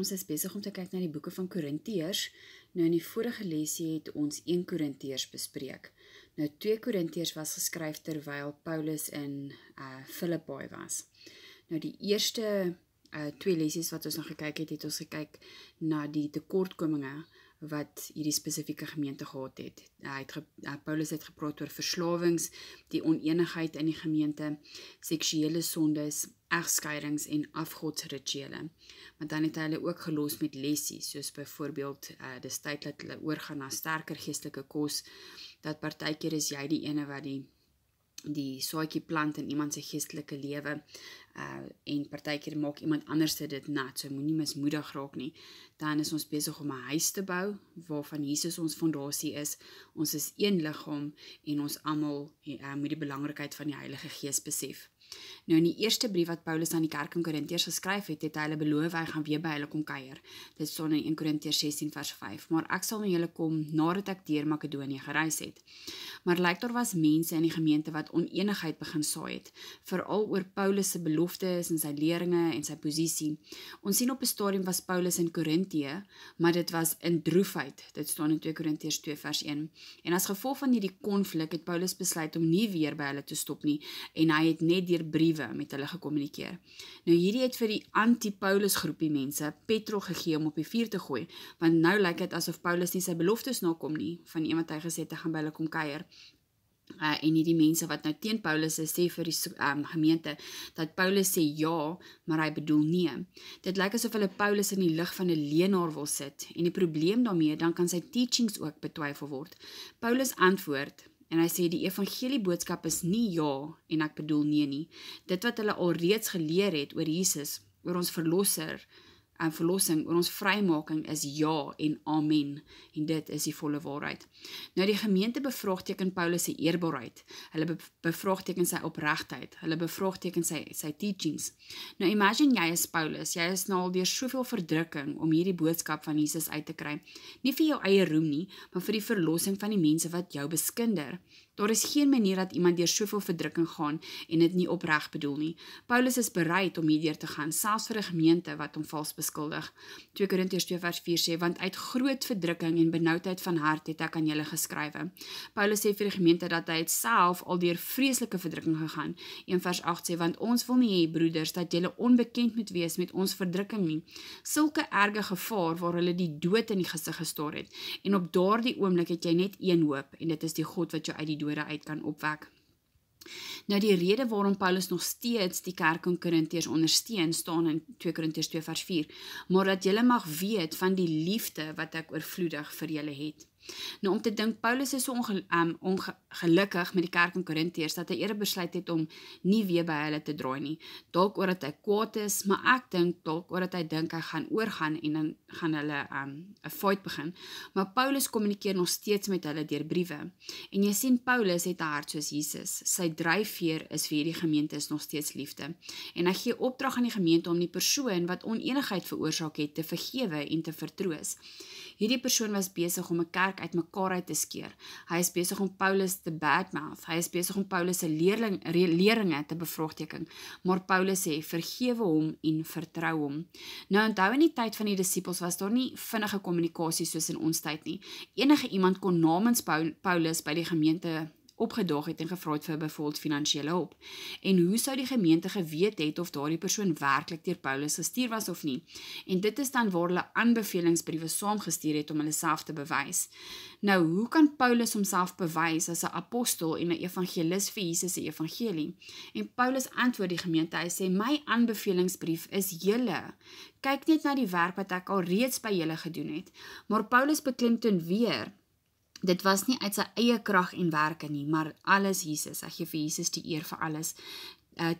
Ons is besig om te kyk na die boeke van Korintiërs. Nou in die vorige lesie het ons 1 Korintiërs bespreek. Nou 2 Korintiërs was geskryf terwyl Paulus in Filippi was. Nou die eerste 2 lesies wat ons nog gekyk het ons gekyk na die tekortkominge wat hierdie spesifieke gemeente gehad het. Paulus het gepraat oor verslawings, die oneenigheid in die gemeente, seksuele sondes, egskeidings en afgodsrituele. Want dan het hy hulle ook gelos met lessies, soos byvoorbeeld, dis tyd dat hulle oorgaan na sterker geestelike kos, dat partykeer is jy die ene wat die saadjie plant in iemand se geestelike lewe, en partykeer maak iemand anders dit nat, so moenie mismoedig raak nie. Dan is ons besig om 'n huis te bou, waarvan Jesus ons fondasie is. Ons is een liggaam, en ons almal moet die belangrikheid van die Heilige Gees besef. Nou in die eerste brief wat Paulus aan die kerk in Korintiërs geskryf het hy hulle beloof, hy gaan weer by hulle kom kuier. Dit staan in 1 Korintiërs 16 vers 5. Maar ek sal na julle kom nadat ek deur Makedonië gereis het. Maar lyk daar was mense in die gemeente wat oneenigheid begin saai het, veral oor Paulus se beloftes en sy leringe en sy posisie. Ons sien op 'n stadium was Paulus in Korintië, maar dit was in droefheid. Dit staan in 2 Korintiërs 2 vers 1. En as gevolg van hierdie konflik het Paulus besluit om nie weer by hulle te stop nie, en hy het net deur briewe met hulle gekommunikeer. Nou hierdie het vir die anti-Paulus groepie mense petrol gegee om op die vuur te gooi, want nou lyk dit asof Paulus nie sy beloftes nakom nie, van iemand hy gesê het hy gaan by hulle kom kuier. En hierdie mense wat nou teen Paulus is, sê vir die gemeente, dat Paulus sê ja, maar hy bedoel nee. Dit lyk asof hulle Paulus in die lig van 'n leenaar wil sit, en die probleem daarmee, dan kan sy teachings ook betwyfel word. Paulus antwoord, en hy sê die evangelieboodskap is nie ja, en ek bedoel nee nie. Dit wat hulle al reeds geleer het oor Jesus, oor ons verlossing, oor ons vrymaking is ja en amen, en dit is die volle waarheid. Nou die gemeente bevraagteken Paulus se eerbaarheid, hulle bevraagteken sy opregtheid, hulle bevraagteken sy teachings. Nou imagine jy is Paulus, jy is nou al deur soveel verdrukking om hierdie boodskap van Jesus uit te kry, nie vir jou eie roem nie, maar vir die verlossing van die mense wat jou beskinder. Daar is geen manier dat iemand deur soveel verdrukking gaan en dit nie opreg bedoel nie. Paulus is bereid om hierdeur te gaan, selfs vir 'n gemeente wat hom vals beskuldig. 2 Korintiërs 2 vers 4 sê, want uit groot verdrukking en benoudheid van hart het ek aan julle geskrywe. Paulus sê vir die gemeente dat hy het self al deur vreeslike verdrukking gegaan. 1 vers 8 sê, want ons wil nie hê, broeders, dat julle onbekend moet wees met ons verdrukking nie. Sulke erge gevaar waar hulle die dood in die gesig gestaar het. En op daardie oomblik het jy net een hoop, en dit is die God wat jou uit die dode uit kan opwek. Nou die rede waarom Paulus nog steeds die kerk in Korintiërs ondersteun, staan in 2 Korintiërs 2 vers 4, maar dat julle mag weet van die liefde wat ek oorvloedig vir julle het. Nou om te dink, Paulus is so ongelukkig met die kerk in Korintiërs, dat hy eerder besluit het om nie weer by hulle te draai nie. Dalk oor dat hy kwaad is, maar ek dink dalk oor dat hy dink hy gaan oorgaan en dan gaan hulle 'n fight begin. Maar Paulus kommunikeer nog steeds met hulle deur briewe. En jy sien Paulus het 'n hart soos Jesus. Sy dryfveer is vir hierdie gemeente is nog steeds liefde. En hy gee opdrag aan die gemeente om die persoon wat oneenigheid veroorsaak het te vergewe en te vertroos. Hierdie persoon was besig om 'n kerk uit mekaar uit te skeer. Hy is besig om Paulus te badmouth. Hy is besig om Paulus se leringe te bevraagteken. Maar Paulus sê, vergewe hom en vertrou hom. Nou onthou in die tyd van die disippels was daar nie vinnige kommunikasie soos in ons tyd nie. Enige iemand kon namens Paulus by die gemeente opgedaag het en gevra het vir byvoorbeeld finansiële hulp. En hoe sou die gemeente geweet het of daardie persoon werklik deur Paulus gestuur was of nie? En dit is dan waar hulle aanbevelingsbriewe saamgestuur het om hulle self te bewys. Nou, hoe kan Paulus homself bewys as 'n apostel en 'n evangelis vir Jesus se evangelie? En Paulus antwoord die gemeente, hy sê, my aanbevelingsbrief is julle. Kyk net na die werk wat ek al reeds by julle gedoen het. Maar Paulus beklemtoon weer, dit was nie uit sy eie krag en werke nie, maar alles Jesus. Hy gee vir Jesus die eer vir alles.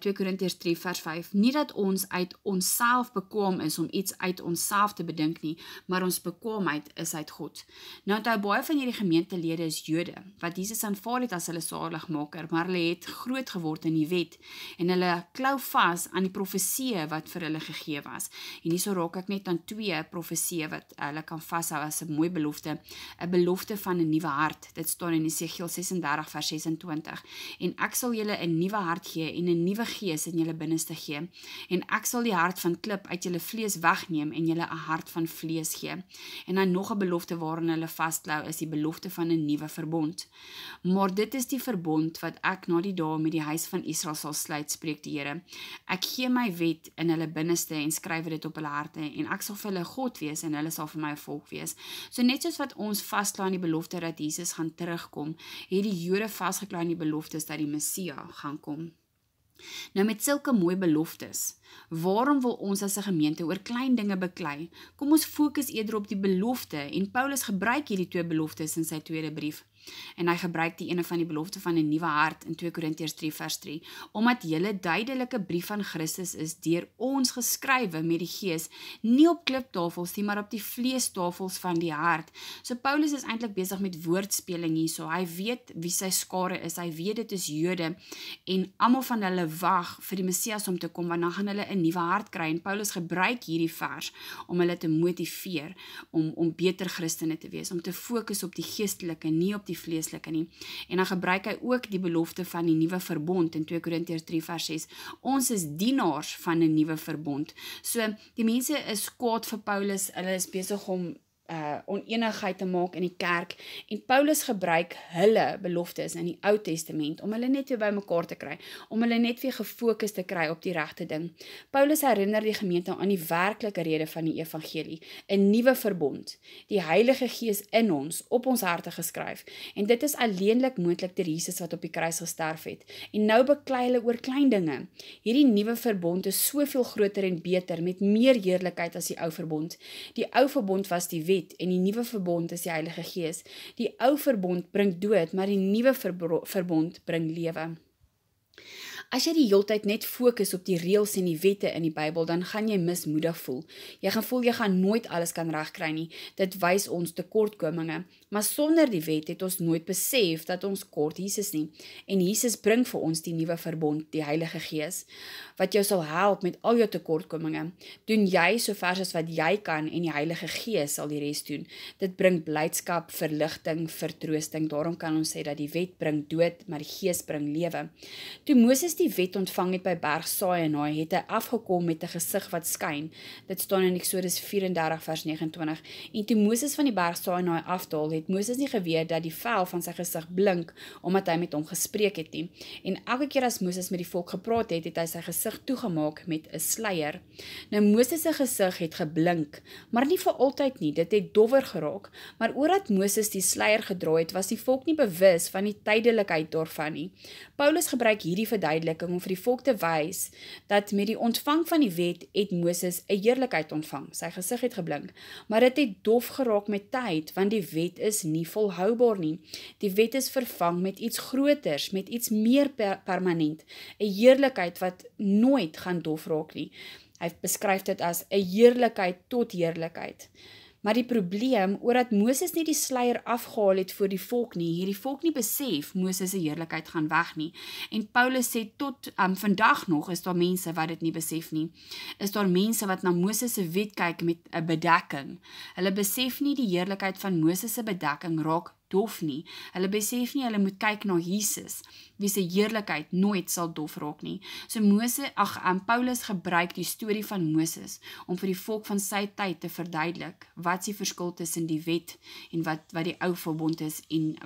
2 Korintiërs 3 vers 5, nie dat ons uit onsself bekwaam is om iets uit onsself te bedink nie, maar ons bekwaamheid is uit God. Nou onthou, baie van hierdie gemeentelede is Jode, wat Jesus aanvaar het as hulle saligmaker, maar hulle het groot geword in die wet, en hulle klou vas aan die profeseë wat vir hulle gegee was. En hierso raak ek net aan 2 profeseë wat hulle kan vashou as 'n mooi belofte, 'n belofte van 'n nuwe hart. Dit staan in Esegiel 36 vers 26, en ek sal julle 'n nuwe hart gee en 'n 'n nuwe gees in julle binneste gee, en ek sal die hart van klip uit julle vlees wegneem en julle 'n hart van vlees gee. En dan nog 'n belofte waaraan hulle vasklou is die belofte van 'n nuwe verbond. Maar dit is die verbond wat ek na die dae met die huis van Israel sal sluit, spreek die Here. Ek gee my wet in hulle binneste en skryf dit op hulle harte, en ek sal vir hulle God wees en hulle sal vir my 'n volk wees. So net soos wat ons vasklou aan die belofte dat Jesus gaan terugkom, het die Jode vasgeklou aan die beloftes dat die Messia gaan kom. Nou met sulke mooi beloftes, waarom wil ons as 'n gemeente oor klein dinge beklei? Kom ons fokus eerder op die belofte, en Paulus gebruik hierdie twee beloftes in sy tweede brief. En hy gebruik die ene van die belofte van 'n nuwe hart in 2 Korintiërs 3 vers 3, omdat julle duidelike brief van Christus is deur ons geskrywe met die Gees, nie op kliptafels nie, maar op die vleestafels van die hart. So Paulus is eintlik besig met woordspeling hierso. Hy weet wie sy skare is, hy weet dit is Jode, en almal van hulle wag vir die Messias om te kom, want dan gaan hulle 'n nuwe hart kry, en Paulus gebruik hierdie vers om hulle te motiveer om beter Christene te wees, om te fokus op die geestelike, nie op die vleeslike nie. En dan gebruik hy ook die belofte van die nuwe verbond in 2 Korintiërs 3 vers 6. Ons is dienaars van 'n nuwe verbond. So die mense is kwaad vir Paulus, hulle is besig om oneenigheid te maak in die kerk, en Paulus gebruik hulle beloftes in die Ou Testament om hulle net weer by mekaar te kry, om hulle net weer gefokus te kry op die regte ding. Paulus herinner die gemeente aan die werklike rede van die evangelie, 'n nuwe verbond, die Heilige Gees in ons, op ons harte geskryf, en dit is alleenlik moontlik deur Jesus wat op die kruis gesterf het, en nou beklei hulle oor klein dinge. Hierdie nuwe verbond is soveel groter en beter, met meer heerlikheid as die ou verbond. Die ou verbond was die wet, en die nuwe verbond is die Heilige Gees. Die ou verbond bring dood, maar die nuwe verbond bring lewe. As jy die heeltyd net fokus op die reëls en die wette in die Bybel, dan gaan jy mismoedig voel. Jy gaan voel jy gaan nooit alles kan regkry nie. Dit wys ons tekortkominge. Maar sonder die wet het ons nooit besef dat ons kort Jesus nie. En Jesus bring vir ons die nuwe verbond, die Heilige Gees, wat jou sal help met al jou tekortkominge. Doen jy so ver as wat jy kan, en die Heilige Gees sal die res doen. Dit bring blydskap, verligting, vertroosting. Daarom kan ons sê dat die wet bring dood, maar die Gees bring lewe. Toe Moses die wet ontvang het by berg Saai, het hy afgekom met 'n gesig wat skyn. Dit staan in Eksodus 34 vers 29. En toe Moses van die berg Saai afdaal, het Moses nie geweet dat die vel van sy gesig blink, omdat hy met hom gespreek het nie. En elke keer as Moses met die volk gepraat het, het hy sy gesig toegemaak met 'n sluier. Nou Moses se gesig het geblink, maar nie vir altyd nie, dit het dowwer geraak. Maar oordat Moses die sluier gedra het, was die volk nie bewus van die tydelikheid daarvan nie. Paulus gebruik hierdie verduideliking om vir die volk te wys dat met die ontvang van die wet het Moses 'n heerlikheid ontvang. Sy gesig het geblink, maar dit het dof geraak met tyd, want die wet is nie volhoubaar nie. Die wet is vervang met iets groters, met iets meer permanent, 'n heerlikheid wat nooit gaan dof raak nie. Hy beskryf dit as 'n heerlikheid tot heerlikheid. Maar die probleem, oordat Moses nie die sluier afgehaal het voor die volk nie, het die volk nie besef Moses se heerlikheid gaan weg nie. En Paulus sê tot vandag nog is daar mense wat dit nie besef nie. Is daar mense wat na Moses se wet kyk met 'n bedekking. Hulle besef nie die heerlikheid van Moses se bedekking raak dof nie. Hulle besef nie hulle moet kyk na Jesus, wie se heerlikheid nooit sal dof raak nie. So Paulus gebruik die storie van Moses om vir die volk van sy tyd te verduidelik wat die verskil tussen die wet en wat die ou verbond is en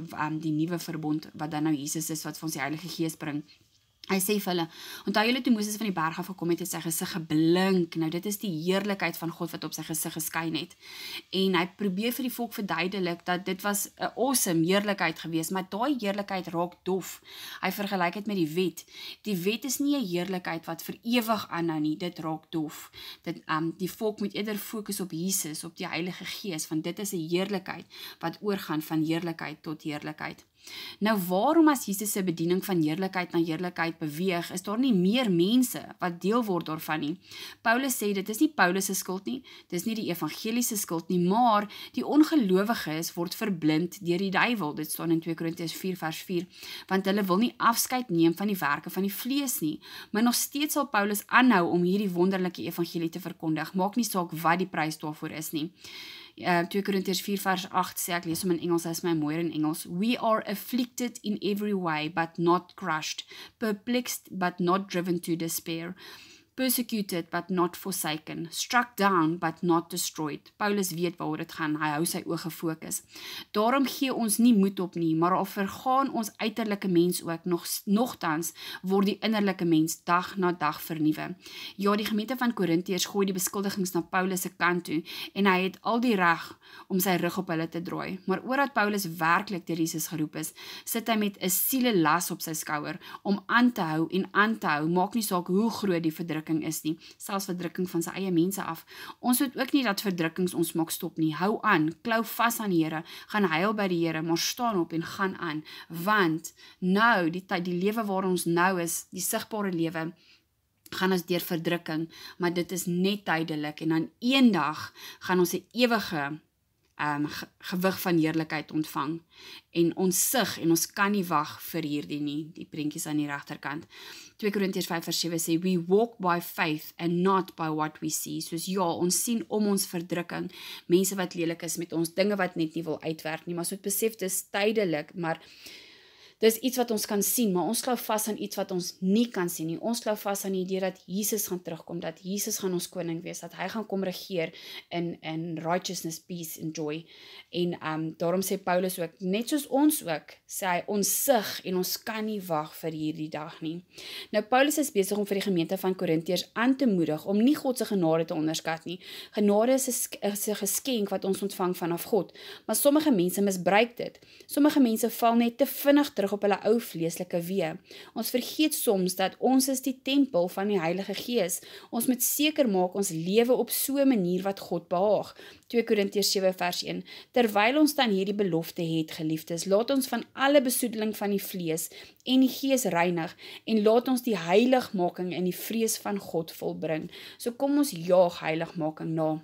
die nuwe verbond wat dan nou Jesus is wat vir ons die Heilige Gees bring. Hy sê vir hulle, onthou julle toe Moses van die berg af gekom het sy gesig geblink. Nou dit is die heerlikheid van God wat op sy gesig geskyn het. En hy probeer vir die volk verduidelik dat dit was 'n awesome heerlikheid geweest, maar daai heerlikheid raak dof. Hy vergelyk dit met die wet. Die wet is nie 'n heerlikheid wat vir ewig aanhou nie, dit raak dof. Die volk moet eerder fokus op Jesus, op die Heilige Gees, want dit is 'n heerlikheid wat oorgaan van heerlikheid tot heerlikheid. Nou waarom as Jesus se bediening van heerlikheid na heerlikheid beweeg, is daar nie meer mense wat deel word daarvan nie? Paulus sê dit is nie Paulus se skuld nie, dit is nie die evangelie se skuld nie, maar die ongelowiges word verblind deur die duiwel. Dit staan in 2 Korintiërs 4 vers 4, want hulle wil nie afskeid neem van die werke van die vlees nie, maar nog steeds sal Paulus aanhou om hierdie wonderlike evangelie te verkondig, maak nie saak wat die prys daarvoor is nie. 2 Korintiërs 4 vers 8 sê, ek lees hom in Engels, hy is my mooier in Engels. We are afflicted in every way, but not crushed, perplexed, but not driven to despair, persecuted but not forsaken, struck down but not destroyed. Paulus weet waaroor dit gaan, hy hou sy oë gefokus. Daarom gee ons nie moed op nie, maar al vergaan ons uiterlike mens ook, nogtans word die innerlike mens dag na dag vernuwe. Ja, die gemeente van Korintiërs gooi die beskuldigings na Paulus se kant toe, en hy het al die reg om sy rug op hulle te draai. Maar omdat Paulus werklik deur Jesus geroep is, sit hy met 'n sielelas op sy skouer, om aan te hou en aan te hou, maak nie saak hoe groot die verdrukking is nie, selfs verdrukking van sy eie mense af. Ons moet ook nie dat verdrukkings ons maak stop nie. Hou aan, klou vas aan die Here, gaan huil by die Here, maar staan op en gaan aan, want nou, die lewe waar ons nou is, die sigbare lewe, gaan ons deur verdrukking, maar dit is net tydelik, en dan eendag gaan ons 'n ewige gewig van heerlikheid ontvang, en ons sig, en ons kan nie wag vir hierdie nie, die prentjies aan die regterkant. 2 Korintiërs 5 vers 7 sê, we walk by faith and not by what we see. Soos ja, ons sien om ons verdrukking, mense wat lelik is met ons, dinge wat net nie wil uitwerk nie, maar so het besef, dis tydelik, maar dis iets wat ons kan sien, maar ons glo vas aan iets wat ons nie kan sien nie. Ons glo vas aan die idee dat Jesus gaan terugkom, dat Jesus gaan ons koning wees, dat hy gaan kom regeer in righteousness, peace and joy. En daarom sê Paulus ook, net soos ons ook, sê hy, ons sig en ons kan nie wag vir hierdie dag nie. Nou Paulus is besig om vir die gemeente van Korintiërs aan te moedig om nie God se genade te onderskat nie. Genade is 'n geskenk wat ons ontvang vanaf God, maar sommige mense misbruik dit. Sommige mense val net te vinnig terug op hulle ou vleeslike weë. Ons vergeet soms dat ons is die tempel van die Heilige Gees. Ons moet seker maak ons lewe op so 'n manier wat God behaag. 2 Korintiërs 7 vers 1. Terwyl ons dan hierdie belofte het, geliefdes, laat ons van alle besoedeling van die vlees en die gees reinig, en laat ons die heiligmaking in die vrees van God volbring. So kom ons jaag heiligmaking na.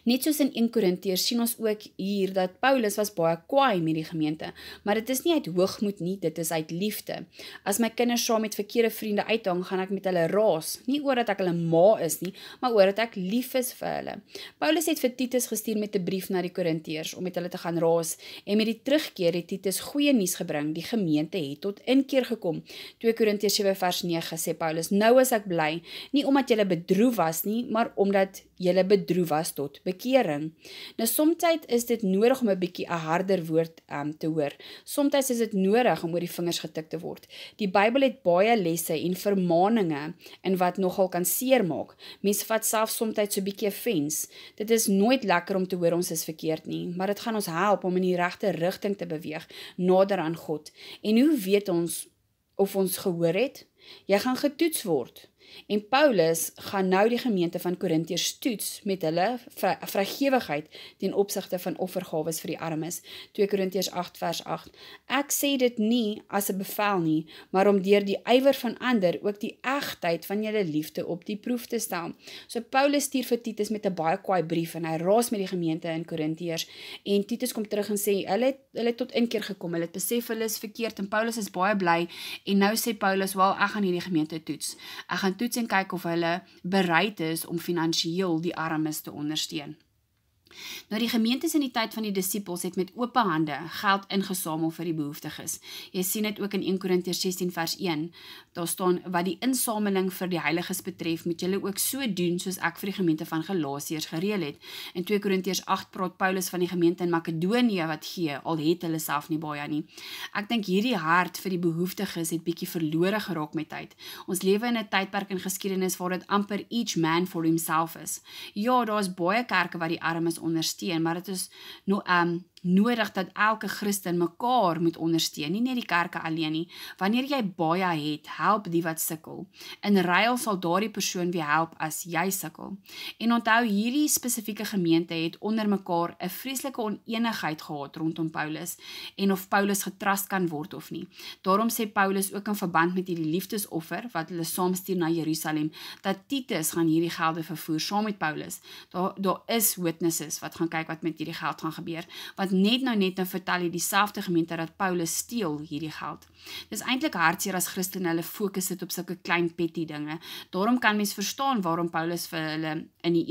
Net soos in 1 Korintiërs sien ons ook hier dat Paulus was baie kwaai met die gemeente, maar dit is nie uit hoogmoed nie, dit is uit liefde. As my kinders saam met verkeerde vriende uithang, gaan ek met hulle raas, nie oor dat ek hulle ma is nie, maar oor dat ek lief is vir hulle. Paulus het vir Titus gestuur met 'n brief na die Korintiërs om met hulle te gaan raas, en met die terugkeer het Titus goeie nuus gebring, die gemeente het tot inkeer gekom. 2 Korintiërs 7 vers 9 sê Paulus, nou is ek bly, nie omdat julle bedroef was nie, maar omdat julle bedroef was tot bekering. Nou somtyd is dit nodig om 'n bietjie 'n harder woord te hoor. Somtyd is dit nodig om oor die vingers getik te word. Die Bybel het baie lesse en vermaaninge in wat nogal kan seermaak. Mense vat selfs somtyd so 'n bietjie offense. Dit is nooit lekker om te hoor ons is verkeerd nie, maar dit gaan ons help om in die regte rigting te beweeg, nader aan God. En hoe weet ons of ons gehoor het? Jy gaan getoets word. En Paulus gaan nou die gemeente van Korintiërs toets met hulle vrygewigheid ten opsigte van offergawes vir die armes. 2 Korintiërs 8 vers 8. Ek sê dit nie as 'n bevel nie, maar om deur die ywer van ander ook die egtheid van julle liefde op die proef te stel. So Paulus stuur vir Titus met 'n baie kwaai brief en hy raas met die gemeente in Korintiërs, en Titus kom terug en sê hulle het tot inkeer gekom, hulle het besef hulle is verkeerd, en Paulus is baie bly, en nou sê Paulus, wel, ek gaan hierdie gemeente toets. Ek gaan toets en kyk of hulle bereid is om finansiëel die armes te ondersteun. Nou die gemeentes in die tyd van die disippels het met oop hande geld ingesamel vir die behoeftiges. Jy sien dit ook in 1 Korintiërs 16 vers 1. Daar staan, wat die insameling vir die heiliges betref, moet julle ook so doen soos ek vir die gemeente van Galasiërs gereël het. In 2 Korintiërs 8 praat Paulus van die gemeente in Makedonië wat gee, al het hulle self nie baie nie. Ek dink hierdie hart vir die behoeftiges het bietjie verlore geraak met tyd. Ons lewe in 'n tydperk in geskiedenis waar dit amper each man for himself is. Ja, daar is baie kerke wat die armes ondersteun, maar dit is nodig dat elke Christen mekaar moet ondersteun, nie net die kerke alleen nie. Wanneer jy baie het, help die wat sukkel. In ruil sal daardie persoon weer help as jy sukkel. En onthou, hierdie spesifieke gemeente het onder mekaar 'n vreeslike oneenigheid gehad rondom Paulus, en of Paulus getrust kan word of nie. Daarom sê Paulus ook in verband met hierdie liefdesoffer, wat hulle saamstuur na Jerusalem, dat Titus gaan hierdie gelde vervoer saam met Paulus. Daar is witnesses wat gaan kyk wat met hierdie geld gaan gebeur, want wat net nou vertel hier dieselfde gemeente dat Paulus steel hierdie geld. Dis eintlik hartseer as Christene hulle fokus sit op sulke klein petty dinge. Daarom kan mens verstaan waarom Paulus vir hulle in die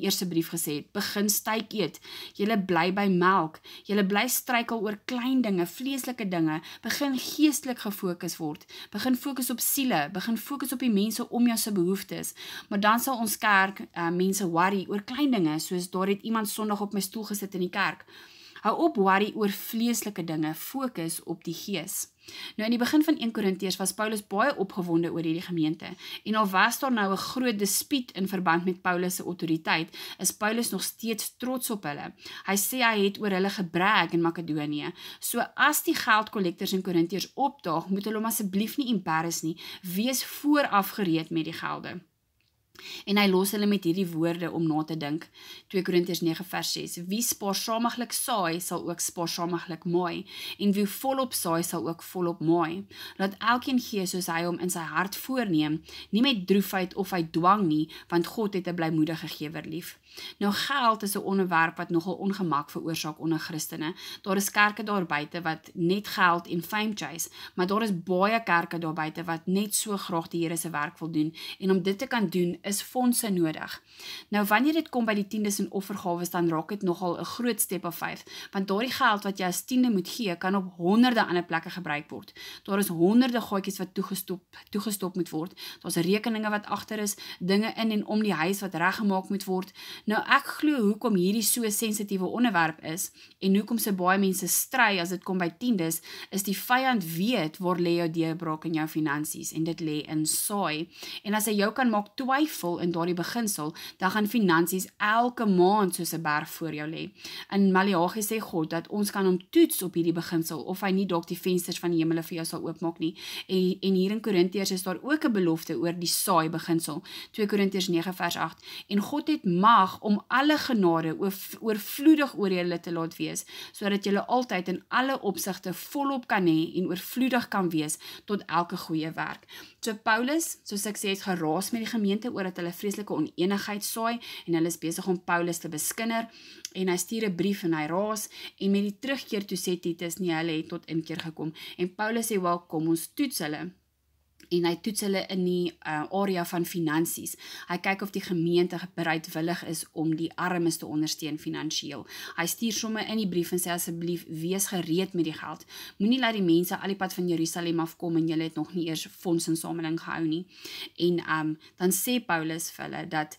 eerste brief gesê het, begin styk eet, julle bly by melk, julle bly struikel oor klein dinge, vleeslike dinge, begin geestelik gefokus word, begin fokus op siele, begin fokus op die mense om jou se behoeftes, maar dan sal ons kerk mense worry oor klein dinge, soos daar het iemand Sondag op my stoel gesit in die kerk. Hou op worry oor vleeslike dinge, fokus op die gees. Nou in die begin van 1 Korintiërs was Paulus baie opgewonde oor hierdie gemeente, en al was daar nou 'n groot dispuut in verband met Paulus se autoriteit, is Paulus nog steeds trots op hulle. Hy sê hy het oor hulle gebrag in Makedonië. So as die geldkollektors in Korintiërs opdaag, moet hulle hom asseblief nie embarrass nie, wees vooraf gereed met die gelde. En hy los hulle met hierdie woorde om na te dink. 2 Korintiërs 9 vers 6. Wie spaarsamiglik saai, sal ook spaarsamiglik maai, en wie volop saai, sal ook volop maai. Laat elkeen gee soos hy hom in sy hart voorneem, nie met droefheid of uit dwang nie, want God het 'n blymoedige gewer lief. Nou geld is 'n onderwerp wat nogal ongemak veroorsaak onder Christene. Daar is kerke daar buite wat net geld en fame chase, maar daar is baie kerke daar buite wat net so graag die Here se werk wil doen, en om dit te kan doen, is fondse nodig. Nou wanneer dit kom by die tiendes en offergawes, dan raak dit nogal 'n groot step of faith, want daardie geld wat jy as tiende moet gee, kan op honderde ander plekke gebruik word. Daar is honderde gaatjies wat toegestop moet word. Daar's rekeninge wat agter is, dinge in en om die huis wat reggemaak moet word. Nou ek glo hoekom hierdie so 'n sensitiewe onderwerp is, en hoekom se baie mense stry as dit kom by tiendes, is die vyand weet waar lê jou deurbraak in jou finansies, en dit lê in saai. En as hy jou kan maak twyfel in daardie beginsel, dan gaan finansies elke maand soos 'n berg voor jou lê. In Maleagi sê God dat ons kan hom toets op hierdie beginsel, of hy nie dalk die vensters van die hemele vir jou sal oopmaak nie. En hier in Korintiërs is daar ook 'n belofte oor die saai beginsel. 2 Korintiërs 9 vers 8. En God het mag om alle genade oorvloedig oor julle te laat wees, sodat julle altyd in alle opsigte volop kan hê en oorvloedig kan wees tot elke goeie werk. So Paulus, soos ek sê, het geraas met die gemeente oor dat hulle vreeslike oneenigheid saai, en hulle is besig om Paulus te beskinder, en hy stuur 'n brief en hy raas, en met die terugkeer toe sê Titus nie, hulle het tot inkeer gekom, en Paulus sê, wel, kom ons toets hulle, en hy toets hulle in die area van finansies. Hy kyk of die gemeente bereidwillig is om die armes te ondersteun finansiëel. Hy stuur sommer in die brief en sê asseblief, wees gereed met die geld. Moenie laat die mense al die pad van Jerusalem afkom en julle het nog nie eers fondsinsameling gehou nie. En dan sê Paulus vir hulle dat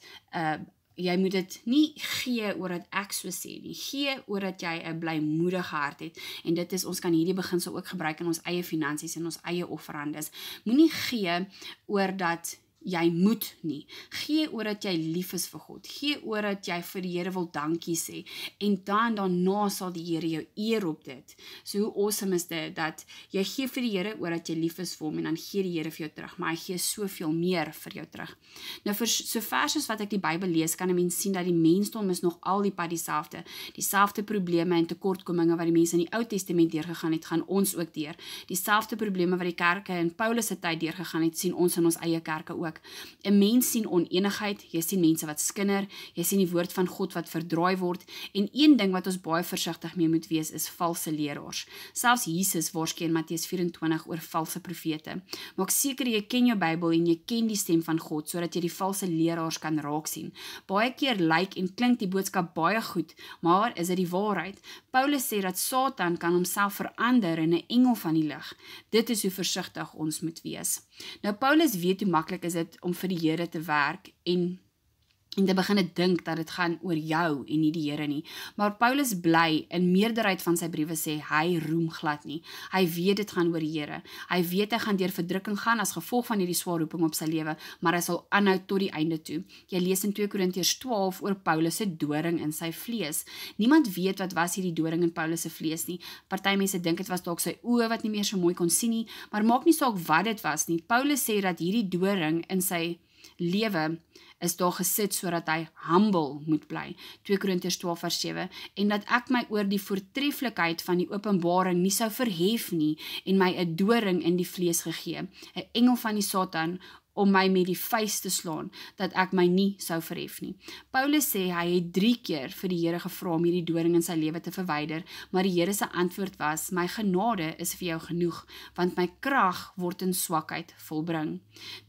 jy moet dit nie gee oor dat ek so sê nie, gee oor dat jy 'n blymoedige hart het, en dit is, ons kan hierdie beginsel ook gebruik in ons eie finansies en ons eie offerandes. Moenie gee oor dat jy moet nie, gee oor dat jy lief is vir God, gee oor dat jy vir die Here wil dankie sê, en daarna sal die Here jou eer op dit. So hoe awesome is dit, dat jy gee vir die Here oor dat jy lief is vir hom, en dan gee die Here vir jou terug, maar hy gee soveel meer vir jou terug. Nou vir so ver soos wat ek die Bybel lees, kan 'n mens sien dat die mensdom is nog al die pad dieselfde probleme en tekortkominge wat die mense in die Ou Testament deurgegaan het, gaan ons ook deur. Dieselfde probleme wat die kerke in Paulus se tyd deurgegaan het, sien ons in ons eie kerke ook. 'n Mens sien oneenigheid, jy sien mense wat skinder, jy sien die woord van God wat verdraai word, en een ding wat ons baie versigtig mee moet wees, is valse leraars. Selfs Jesus waarsku in Matteus 24 oor valse profete. Maak seker jy ken jou Bybel en jy ken die stem van God, sodat jy die valse leraars kan raak sien. Baie keer lyk en klink die boodskap baie goed, maar is dit die waarheid? Paulus sê dat Satan kan homself verander in 'n engel van die lig. Dit is hoe versigtig ons moet wees. Nou Paulus weet hoe maklik is dit om vir die Here te werk en te begin dink dat dit gaan oor jou en nie die Here nie. Maar Paulus bly in meerderheid van sy briewe sê, hy roem glad nie. Hy weet dit gaan oor die Here. Hy weet hy gaan deur verdrukking gaan as gevolg van hierdie swaar roeping op sy lewe, maar hy sal aanhou tot die einde toe. Jy lees in 2 Korintiërs 12 oor Paulus se doring in sy vlees. Niemand weet wat was hierdie doring in Paulus se vlees nie. Party mense dink dit was dalk sy oë wat nie meer so mooi kon sien nie, maar maak nie saak wat dit was nie. Paulus sê dat hierdie doring in sy lewe is daar gesit sodat hy humble moet bly. 2 Korintiërs 12 vers 7, en dat ek my oor die voortreffelikheid van die openbaring nie sou verhef nie, en my 'n doring in die vlees gegee, 'n engel van die Satan, om my met die vuis te slaan, dat ek my nie sou verhef nie. Paulus sê hy het 3 keer vir die Here gevra om hierdie doring in sy lewe te verwyder, maar die Here se antwoord was, my genade is vir jou genoeg, want my krag word in swakheid volbring.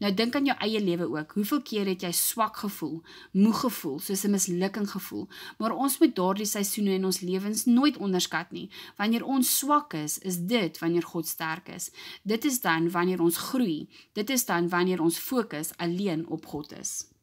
Nou dink aan jou eie lewe ook, hoeveel keer het jy swak gevoel, moeg gevoel, soos 'n mislukking gevoel, maar ons moet daardie seisoene in ons lewens nooit onderskat nie. Wanneer ons swak is dit wanneer God sterk is. Dit is dan wanneer ons groei, dit is dan wanneer ons fokus alleen op God is.